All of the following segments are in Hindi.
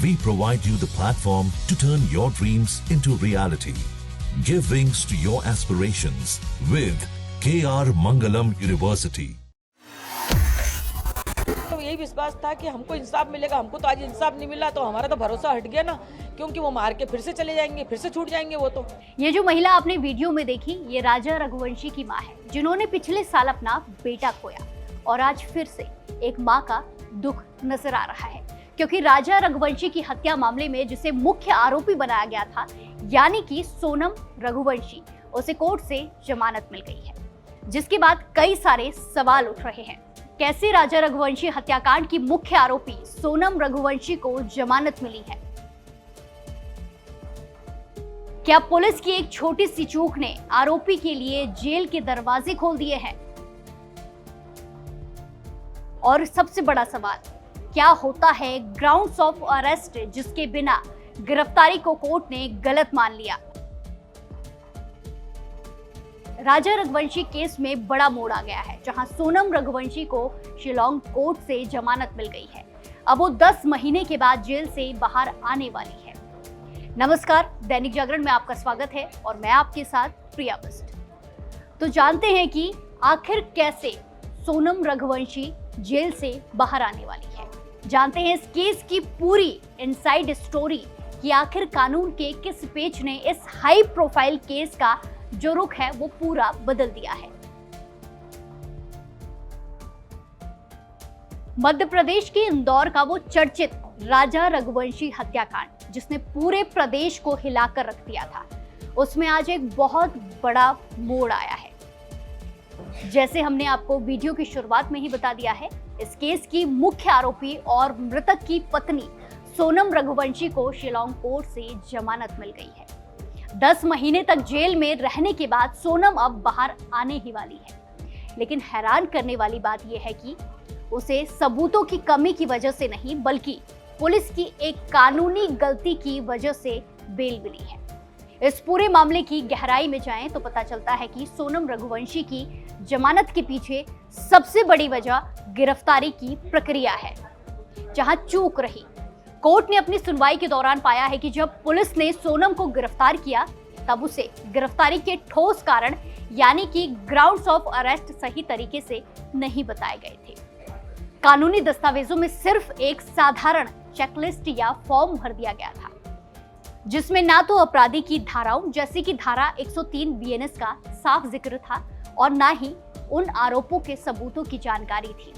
We provide you the platform to turn your dreams into reality. Give wings to your aspirations with KR Mangalam University. तो यही विश्वास था कि हमको इंसाफ मिलेगा। हमको तो आज इंसाफ नहीं मिला तो हमारा तो भरोसा हट गया ना, क्योंकि वो मार के फिर से चले जाएंगे, फिर से छूट जाएंगे वो तो। ये जो महिला आपने वीडियो में देखी, ये राजा रघुवंशी की मां है, जिन्होंने पिछले साल अपना बेटा खोया और आज फिर से एक मां का दुख नजर आ रहा है, क्योंकि राजा रघुवंशी की हत्या मामले में जिसे मुख्य आरोपी बनाया गया था, यानी कि सोनम रघुवंशी, उसे कोर्ट से जमानत मिल गई है, जिसके बाद कई सारे सवाल उठ रहे हैं। कैसे राजा रघुवंशी हत्याकांड की मुख्य आरोपी सोनम रघुवंशी को जमानत मिली है? क्या पुलिस की एक छोटी सी चूक ने आरोपी के लिए जेल के दरवाजे खोल दिए हैं? और सबसे बड़ा सवाल, क्या होता है ग्राउंड्स ऑफ अरेस्ट जिसके बिना गिरफ्तारी को कोर्ट ने गलत मान लिया? राजा रघुवंशी केस में बड़ा मोड़ आ गया है, जहां सोनम रघुवंशी को शिलांग कोर्ट से जमानत मिल गई है। अब वो 10 महीने के बाद जेल से बाहर आने वाली है। नमस्कार, दैनिक जागरण में आपका स्वागत है और मैं आपके साथ प्रिया बिस्ट। तो जानते हैं कि आखिर कैसे सोनम रघुवंशी जेल से बाहर आने वाली है। जानते हैं इस केस की पूरी इनसाइड स्टोरी कि आखिर कानून के किस पेच ने इस हाई प्रोफाइल केस का जो रुख है वो पूरा बदल दिया है। मध्य प्रदेश के इंदौर का वो चर्चित राजा रघुवंशी हत्याकांड, जिसने पूरे प्रदेश को हिलाकर रख दिया था, उसमें आज एक बहुत बड़ा मोड़ आया है। जैसे हमने आपको वीडियो की शुरुआत में ही बता दिया है, इस केस की मुख्य आरोपी और मृतक की पत्नी सोनम रघुवंशी को शिलांग कोर्ट से जमानत मिल गई है। 10 महीने तक जेल में रहने के बाद सोनम अब बाहर आने ही वाली है। लेकिन हैरान करने वाली बात यह है कि उसे सबूतों की कमी की वजह से नहीं, बल्कि पुलिस की एक कानूनी गलती की वजह से बेल मिली है। इस पूरे मामले की गहराई में जाएं तो पता चलता है कि सोनम रघुवंशी की जमानत के पीछे सबसे बड़ी वजह गिरफ्तारी की प्रक्रिया है, जहां चूक रही। कोर्ट ने अपनी सुनवाई के दौरान पाया है कि जब पुलिस ने सोनम को गिरफ्तार किया, तब उसे गिरफ्तारी के ठोस कारण यानी कि ग्राउंड्स ऑफ अरेस्ट सही तरीके से नहीं बताए गए थे। कानूनी दस्तावेजों में सिर्फ एक साधारण चेकलिस्ट या फॉर्म भर दिया गया था, जिसमें ना तो अपराधी की धाराओं जैसे कि धारा 103 बीएनएस का साफ जिक्र था और ना ही उन आरोपों के सबूतों की जानकारी थी।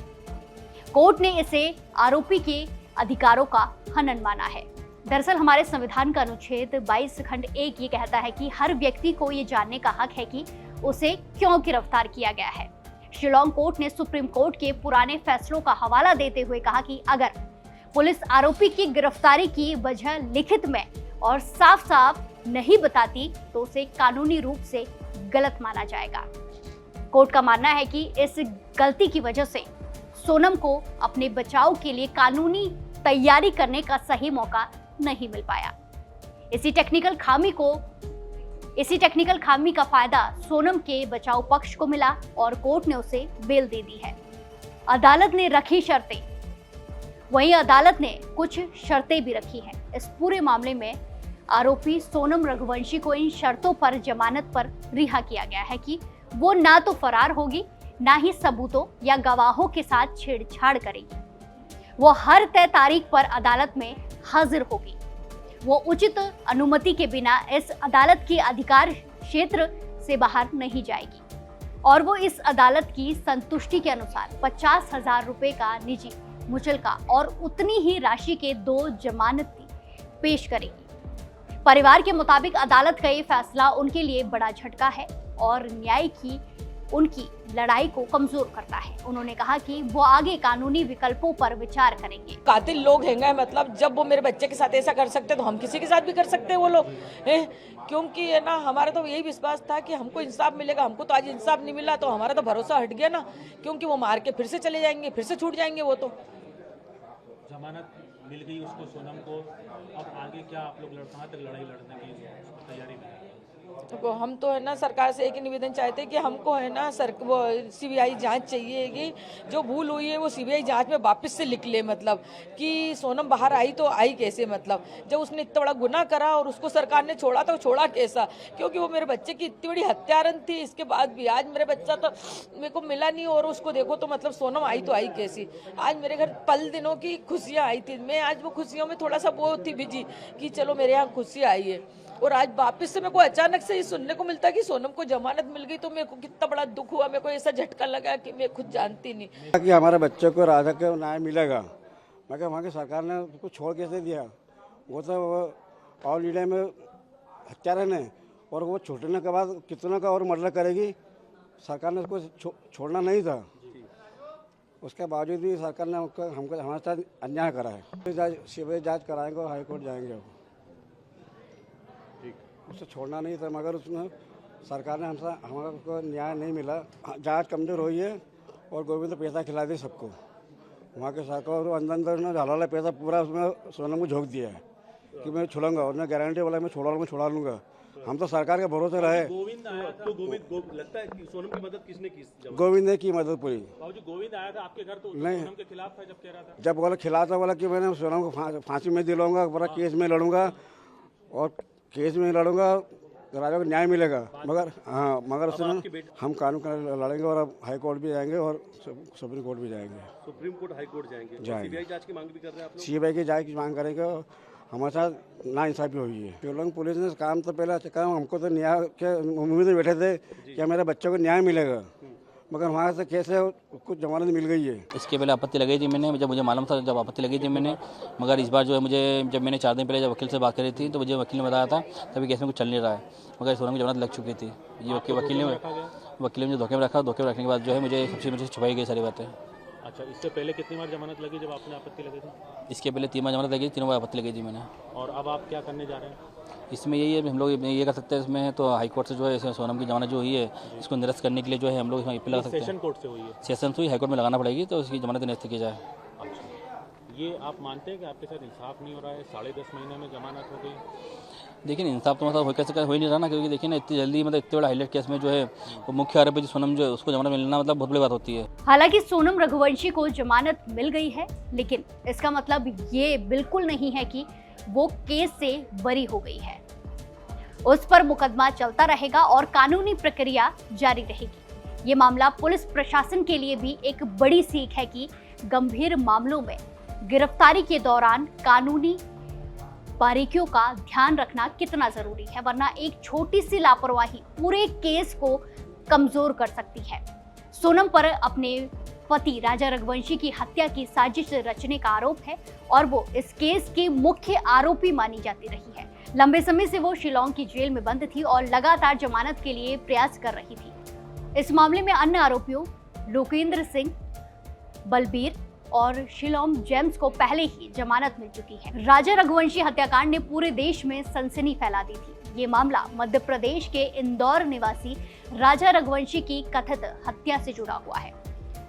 कोर्ट ने इसे आरोपी के अधिकारों का हनन माना है। दरअसल हमारे संविधान का अनुच्छेद 22 खंड 1 ये कहता है कि हर व्यक्ति को ये जानने का हक है कि उसे क्यों गिरफ्तार किया गया है। शिलांग कोर्ट ने सुप्रीम कोर्ट के पुराने फैसलों का हवाला देते हुए कहा कि अगर पुलिस आरोपी की गिरफ्तारी की वजह लिखित में और साफ साफ नहीं बताती तो उसे कानूनी रूप से गलत माना जाएगा। कोर्ट का मानना है कि इस गलती की वजह से सोनम को अपने बचाव के लिए कानूनी तैयारी करने का सही मौका नहीं मिल पाया। इसी टेक्निकल खामी का फायदा सोनम के बचाव पक्ष को मिला और कोर्ट ने उसे बेल दे दी है। अदालत ने रखी शर्तें, वहीं अदालत ने कुछ शर्तें भी रखी हैं। इस पूरे मामले में आरोपी सोनम रघुवंशी को इन शर्तों पर जमानत पर रिहा किया गया है कि वो ना तो फरार होगी, ना ही सबूतों या गवाहों के साथ छेड़छाड़ करेगी। वो हर तय तारीख पर अदालत में हाजिर होगी। वो उचित अनुमति के बिना इस अदालत की अधिकार क्षेत्र से बाहर नहीं जाएगी और वो इस अदालत की संतुष्टि के अनुसार 50,000 रुपए का निजी मुचलका और उतनी ही राशि के 2 जमानती पेश करेगी। परिवार के मुताबिक अदालत का ये फैसला उनके लिए बड़ा झटका है और न्याय की उनकी लड़ाई को कमजोर करता है। उन्होंने कहा कि वो आगे कानूनी विकल्पों पर विचार करेंगे। कातिल लोग हैं, मतलब जब वो मेरे बच्चे के साथ ऐसा कर सकते तो हम किसी के साथ भी कर सकते हैं वो लोग, क्योंकि है ना, हमारा तो यही विश्वास था कि हमको इंसाफ मिलेगा। हमको तो आज इंसाफ नहीं मिला तो हमारा तो भरोसा हट गया ना, क्योंकि वो मार के फिर से चले जाएंगे, फिर से छूट जाएंगे वो तो। जमानत मिल गई उसको, सोनम को, अब आगे क्या आप लोग कहाँ तक लड़ाई लड़ने की तैयारी में? देखो हम तो है ना सरकार से एक ही निवेदन चाहते हैं कि हमको है ना वो सीबीआई जांच चाहिए कि जो भूल हुई है वो सीबीआई जांच में वापस से लिख ले, मतलब कि सोनम बाहर आई तो आई कैसे, मतलब जब उसने इतना बड़ा गुनाह करा और उसको सरकार ने छोड़ा तो छोड़ा कैसा, क्योंकि वो मेरे बच्चे की इतनी बड़ी हत्यारन थी। इसके बाद भी आज मेरे बच्चा तो मेरे को मिला नहीं और उसको देखो तो मतलब सोनम आई तो आई कैसी। आज मेरे घर पल दिनों की खुशियाँ आई थी, मैं आज वो खुशियों में थोड़ा सा वो थी बिजी कि चलो मेरे यहाँ खुशी आई है, और आज वापस से मेरे को अचानक से ये सुनने को मिलता है कि सोनम को जमानत मिल गई, तो मेरे को कितना बड़ा दुख हुआ। मेरे को ऐसा झटका लगा कि मैं खुद जानती नहीं कि हमारे बच्चे को राजा को न्याय मिलेगा। मैं क्या वहाँ की सरकार ने उसको छोड़ कैसे दिया? वो तो ऑल इंडिया में हत्यारन है और वो छूटने के बाद कितना का और मर्डर करेगी। सरकार ने उसको छोड़ना नहीं था, उसके बावजूद भी सरकार ने हमको हमारे साथ अन्याय करा है। सीबीआई जाँच कराएंगे और हाईकोर्ट जाएंगे, उससे छोड़ना नहीं था, मगर उसमें सरकार ने हमको न्याय नहीं मिला। जांच कमज़ोर हुई है और गोविंद पैसा खिला दी सबको। वहाँ के सरकार अंदर ने झाला पैसा पूरा उसमें सोनम को झोंक दिया है कि मैं छुड़ूंगा, और मैं गारंटी वाला मैं छुड़ा लूँगा। हम तो सरकार के भरोसे रहे। गोविंद आया तो गोविंद लगता है कि सोनम की मदद किसने की? गोविंद ने की मदद पूरी। गोविंद आया था आपके घर तो नहीं, सोनम के खिलाफ था, जब कह रहा था, जब बोला खिलाफ था, बोला कि मैंने सोनम को फांसी में दिलाऊंगा, पूरा केस में लड़ूंगा और केस में लड़ूंगा, राजा को न्याय मिलेगा। मगर उसने हम कानून का लड़ेंगे और अब हाई कोर्ट भी जाएंगे और सुप्रीम कोर्ट भी जाएंगे। सुप्रीम कोर्ट हाई कोर्ट जाएंगे। सीबीआई जांच की मांग भी कर रहे हैं आप लोग? सीबीआई की जांच की मांग करेंगे। हमारे साथ नाइंसाफी हुई है। शिलोंग पुलिस ने काम तो पहले अच्छा काम, हमको तो न्याय के उम्मीद में बैठे थे कि मेरे बच्चों को न्याय मिलेगा, मगर वहाँ से कैसे कुछ जमानत मिल गई है। इसके पहले आपत्ति लगाई थी मैंने, जब मुझे मालूम था, जब आपत्ति लगी थी मैंने, मगर इस बार जो है मुझे, जब मैंने 4 दिन पहले जब वकील से बात करी थी तो मुझे वकील ने बताया था तभी केस में कुछ चल नहीं रहा है, मगर सोनम की जमानत लग चुकी थी। ये वकील ने मुझे धोखे में रखा, धोखे में रखने के बाद जो है मुझे छुपाई गई सारी बातें। अच्छा, इससे पहले कितनी बार जमानत लगी जब आपने आपत्ति लगी थी? इसके पहले 3 बार जमानत लगी, 3 बार आपत्ति लगी थी मैंने। और अब आप क्या करने जा रहे हैं? इसमें यही है, हम लोग ये कर सकते हैं इसमें, तो हाई कोर्ट से जो है सोनम की जमानत जो हुई है इसको निरस्त करने के लिए जो है हम लोग इसमें अपील लगा सकते हैं। सेशन कोर्ट से हुई है? सेशन से हाई कोर्ट में लगाना पड़ेगी तो उसकी जमानत निरस्त की जाए। अच्छा, ये आप मानते हैं कि आपके साथ इंसाफ नहीं हो रहा है? 10.5 महीने में जमानत हो गई। देखिए इंसाफ तो मतलब हो ही नहीं रहा ना, क्योंकि देखिए ना इतनी जल्दी, मतलब इतने बड़ा हाईलाइट केस में जो है वो मुख्य आरोपी जो सोनम जो है उसको जमानत मिलना मतलब बहुत बड़ी बात होती है। हालांकि सोनम रघुवंशी को जमानत मिल गई है, लेकिन इसका मतलब ये बिल्कुल नहीं है कि वो केस से बरी हो गई है। उस पर मुकदमा चलता रहेगा और कानूनी प्रक्रिया जारी रहेगी। ये मामला पुलिस प्रशासन के लिए भी एक बड़ी सीख है कि गंभीर मामलों में गिरफ्तारी के दौरान कानूनी बारीकियों का ध्यान रखना कितना जरूरी है, वरना एक छोटी सी लापरवाही पूरे केस को कमजोर कर सकती है। सोनम पर अपने पति राजा रघुवंशी की हत्या की साजिश रचने का आरोप है और वो इस केस की मुख्य आरोपी मानी जाती रही है। लंबे समय से वो शिलोंग की जेल में बंद थी और लगातार जमानत के लिए प्रयास कर रही थी। इस मामले में अन्य आरोपियों लोकेंद्र सिंह, बलबीर और शिलोंग जेम्स को पहले ही जमानत मिल चुकी है। राजा रघुवंशी हत्याकांड ने पूरे देश में सनसनी फैला दी थी। ये मामला मध्य प्रदेश के इंदौर निवासी राजा रघुवंशी की कथित हत्या से जुड़ा हुआ है,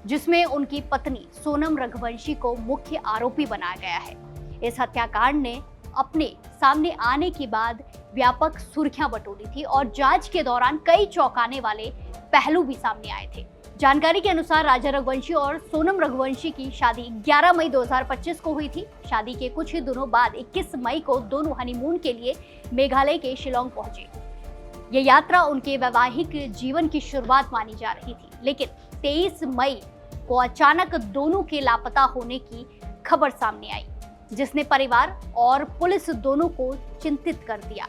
जिसमें उनकी पत्नी सोनम रघुवंशी को मुख्य आरोपी बनाया गया है। इस हत्याकांड ने अपने सामने आने के बाद व्यापक सुर्खियां बटोरी थी और जांच के दौरान कई चौंकाने वाले पहलू भी सामने आए थे। जानकारी के अनुसार राजा रघुवंशी और सोनम रघुवंशी की शादी 11 मई 2025 को हुई थी। शादी के कुछ ही दिनों बाद 21 मई को दोनों हनीमून के लिए मेघालय के शिलोंग पहुंचे। ये यात्रा उनके वैवाहिक जीवन की शुरुआत मानी जा रही थी, लेकिन 23 मई को अचानक दोनों के लापता होने की खबर सामने आई, जिसने परिवार और पुलिस दोनों को चिंतित कर दिया।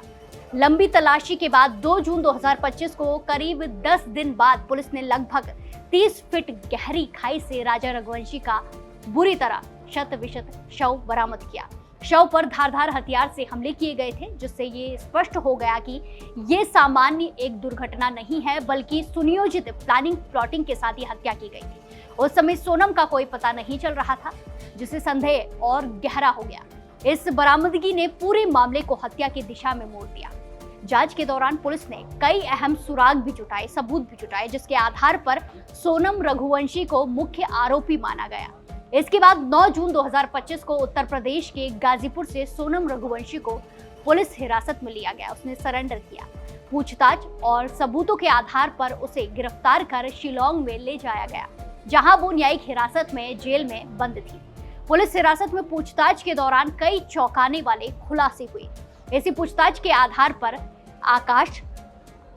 लंबी तलाशी के बाद 2 जून 2025 को करीब 10 दिन बाद पुलिस ने लगभग 30 फीट गहरी खाई से राजा रघुवंशी का बुरी तरह शत-विशत शव बरामद किया। शव पर धारदार हथियार से हमले किए गए थे, जिससे ये स्पष्ट हो गया कि ये सामान्य एक दुर्घटना नहीं है, बल्कि सुनियोजित प्लानिंग के साथ ये हत्या की गई थी। उस समय सोनम का कोई पता नहीं चल रहा था, जिससे संदेह और गहरा हो गया। इस बरामदगी ने पूरे मामले को हत्या की दिशा में मोड़ दिया। जांच के दौरान पुलिस ने कई अहम सुराग भी जुटाए, सबूत भी जुटाए, जिसके आधार पर सोनम रघुवंशी को मुख्य आरोपी माना गया। इसके बाद 9 जून 2025 को उत्तर प्रदेश के गाजीपुर से सोनम रघुवंशी को पुलिस हिरासत में लिया गया। उसने सरेंडर किया। पूछताछ और सबूतों के आधार पर उसे गिरफ्तार कर शिलांग में ले जाया गया, जहां वो न्यायिक हिरासत में जेल में बंद थी। पुलिस हिरासत में पूछताछ के दौरान कई चौंकाने वाले खुलासे हुए। इसी पूछताछ के आधार पर आकाश,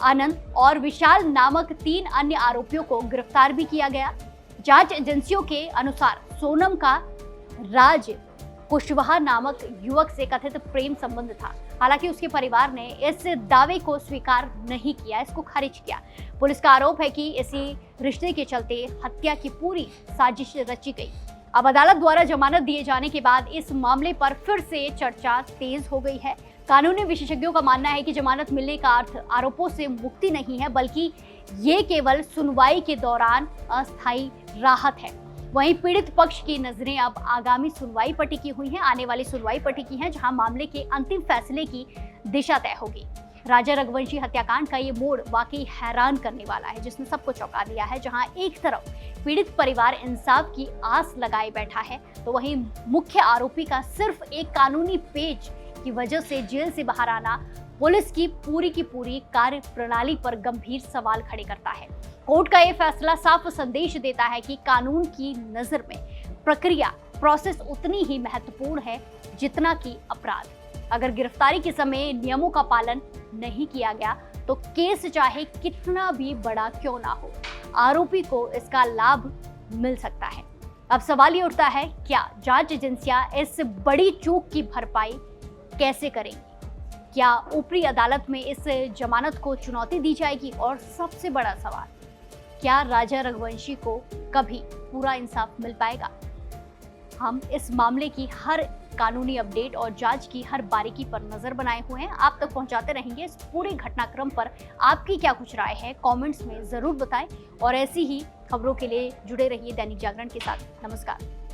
आनंद और विशाल नामक 3 अन्य आरोपियों को गिरफ्तार भी किया गया। जांच एजेंसियों के अनुसार सोनम का राज कुशवाहा नामक युवक से कथित प्रेम संबंध था। हालांकि उसके परिवार ने इस दावे को स्वीकार नहीं किया, इसको खारिज किया। पुलिस का आरोप है कि इसी रिश्ते के चलते हत्या की पूरी साजिश रची गई। अब अदालत द्वारा जमानत दिए जाने के बाद इस मामले पर फिर से चर्चा तेज हो गई है। कानूनी विशेषज्ञों का मानना है कि जमानत मिलने का अर्थ आरोपों से मुक्ति नहीं है, बल्कि ये केवल सुनवाई के दौरान अस्थायी राहत है। वहीं पीड़ित पक्ष की नजरें अब आगामी सुनवाई पर टिकी हुई हैं, आने वाली सुनवाई पर टिकी हैं, जहां मामले के अंतिम फैसले की दिशा तय होगी। राजा रघुवंशी हत्याकांड का ये मोड़ वाकई हैरान करने वाला है, जिसने सबको चौंका दिया है। जहां एक तरफ पीड़ित परिवार इंसाफ की आस लगाए बैठा है, तो वहीं मुख्य आरोपी का सिर्फ एक कानूनी पेच की वजह से जेल से बाहर आना पुलिस की पूरी कार्य प्रणाली पर गंभीर सवाल खड़े करता है। कोर्ट का यह फैसला साफ संदेश देता है कि कानून की नजर में प्रोसेस उतनी ही महत्वपूर्ण है जितना कि अपराध। अगर गिरफ्तारी के समय नियमों का पालन नहीं किया गया तो केस चाहे कितना भी बड़ा क्यों ना हो, आरोपी को इसका लाभ मिल सकता है। अब सवाल ये उठता है, क्या जांच एजेंसियां इस बड़ी चूक की भरपाई कैसे करेंगी? क्या ऊपरी अदालत में इस जमानत को चुनौती दी जाएगी? और सबसे बड़ा सवाल, क्या राजा रघुवंशी को कभी पूरा इंसाफ मिल पाएगा? हम इस मामले की हर कानूनी अपडेट और जांच की हर बारीकी पर नजर बनाए हुए हैं, आप तक पहुंचाते रहेंगे। इस पूरे घटनाक्रम पर आपकी क्या कुछ राय है, कमेंट्स में जरूर बताएं और ऐसी ही खबरों के लिए जुड़े रहिए दैनिक जागरण के साथ। नमस्कार।